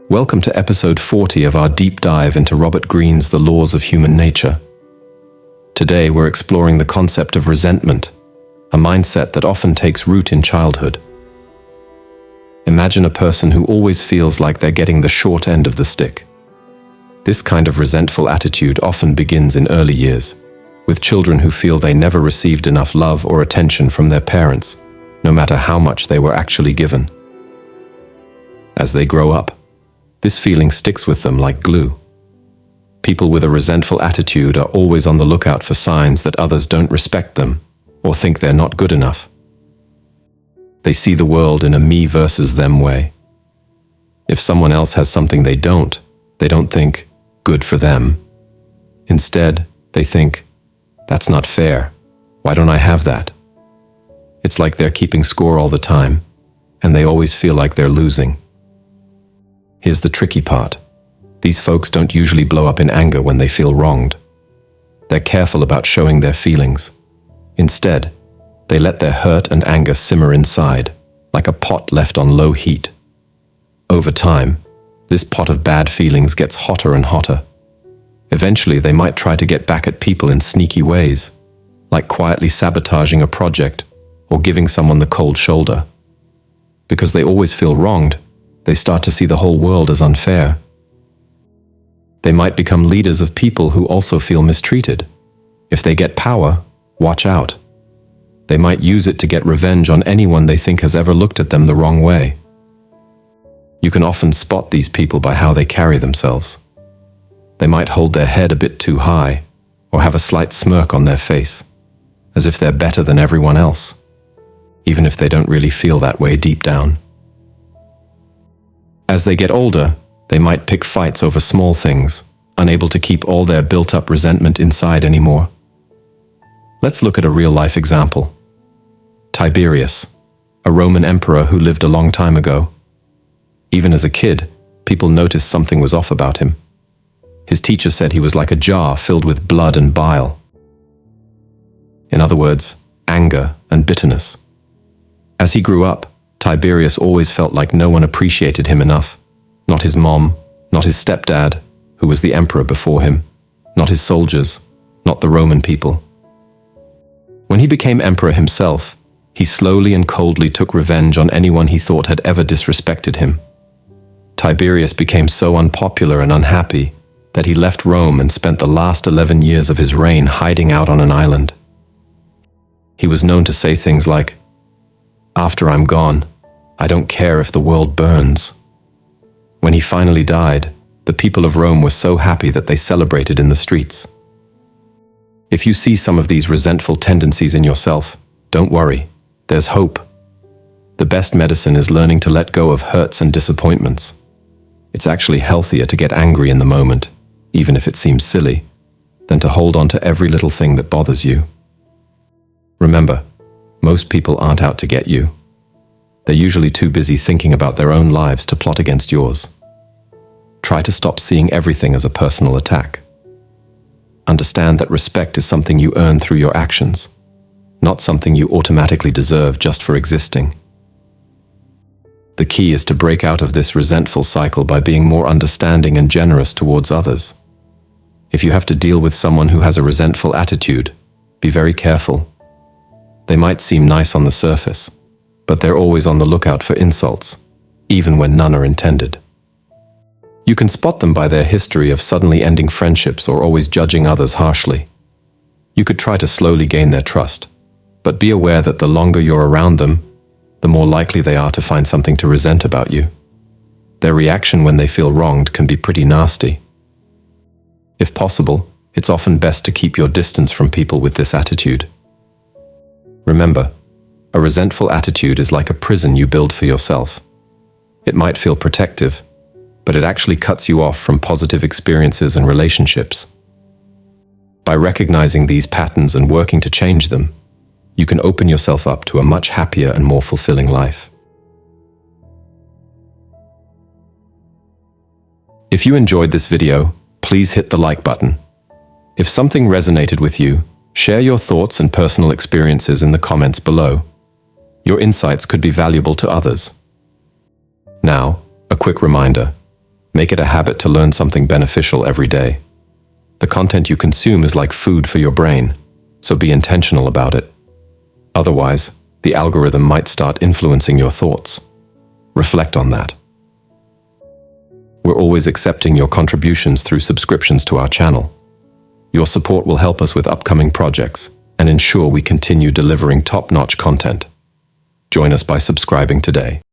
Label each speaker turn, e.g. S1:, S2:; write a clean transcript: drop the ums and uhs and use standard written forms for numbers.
S1: Welcome to episode 40 of our deep dive into Robert Greene's The Laws of Human Nature. Today we're exploring the concept of resentment, a mindset that often takes root in childhood. Imagine a person who always feels like they're getting the short end of the stick. This kind of resentful attitude often begins in early years, with children who feel they never received enough love or attention from their parents, no matter how much they were actually given. As they grow up, this feeling sticks with them like glue. People with a resentful attitude are always on the lookout for signs that others don't respect them or think they're not good enough. They see the world in a me versus them way. If someone else has something they don't think, good for them. Instead, they think, that's not fair. Why don't I have that? It's like they're keeping score all the time, and they always feel like they're losing. Here's the tricky part. These folks don't usually blow up in anger when they feel wronged. They're careful about showing their feelings. Instead, they let their hurt and anger simmer inside, like a pot left on low heat. Over time, this pot of bad feelings gets hotter and hotter. Eventually, they might try to get back at people in sneaky ways, like quietly sabotaging a project or giving someone the cold shoulder. Because they always feel wronged, they start to see the whole world as unfair. They might become leaders of people who also feel mistreated. If they get power, watch out. They might use it to get revenge on anyone they think has ever looked at them the wrong way. You can often spot these people by how they carry themselves. They might hold their head a bit too high, or have a slight smirk on their face, as if they're better than everyone else, even if they don't really feel that way deep down. As they get older, they might pick fights over small things, unable to keep all their built-up resentment inside anymore. Let's look at a real-life example. Tiberius, a Roman emperor who lived a long time ago. Even as a kid, people noticed something was off about him. His teacher said he was like a jar filled with blood and bile. In other words, anger and bitterness. As he grew up, Tiberius always felt like no one appreciated him enough. Not his mom, not his stepdad, who was the emperor before him, not his soldiers, not the Roman people. When he became emperor himself, he slowly and coldly took revenge on anyone he thought had ever disrespected him. Tiberius became so unpopular and unhappy that he left Rome and spent the last 11 years of his reign hiding out on an island. He was known to say things like, "After I'm gone, I don't care if the world burns." When he finally died, the people of Rome were so happy that they celebrated in the streets. If you see some of these resentful tendencies in yourself, don't worry, there's hope. The best medicine is learning to let go of hurts and disappointments. It's actually healthier to get angry in the moment, even if it seems silly, than to hold on to every little thing that bothers you. Remember, most people aren't out to get you. They're usually too busy thinking about their own lives to plot against yours. Try to stop seeing everything as a personal attack. Understand that respect is something you earn through your actions, not something you automatically deserve just for existing. The key is to break out of this resentful cycle by being more understanding and generous towards others. If you have to deal with someone who has a resentful attitude, be very careful. They might seem nice on the surface, but they're always on the lookout for insults, even when none are intended. You can spot them by their history of suddenly ending friendships or always judging others harshly. You could try to slowly gain their trust, but be aware that the longer you're around them, the more likely they are to find something to resent about you. Their reaction when they feel wronged can be pretty nasty. If possible, it's often best to keep your distance from people with this attitude. Remember, a resentful attitude is like a prison you build for yourself. It might feel protective, but it actually cuts you off from positive experiences and relationships. By recognizing these patterns and working to change them, you can open yourself up to a much happier and more fulfilling life. If you enjoyed this video, please hit the like button. If something resonated with you, share your thoughts and personal experiences in the comments below. Your insights could be valuable to others. Now, a quick reminder. Make it a habit to learn something beneficial every day. The content you consume is like food for your brain, so be intentional about it. Otherwise, the algorithm might start influencing your thoughts. Reflect on that. We're always accepting your contributions through subscriptions to our channel. Your support will help us with upcoming projects and ensure we continue delivering top-notch content. Join us by subscribing today.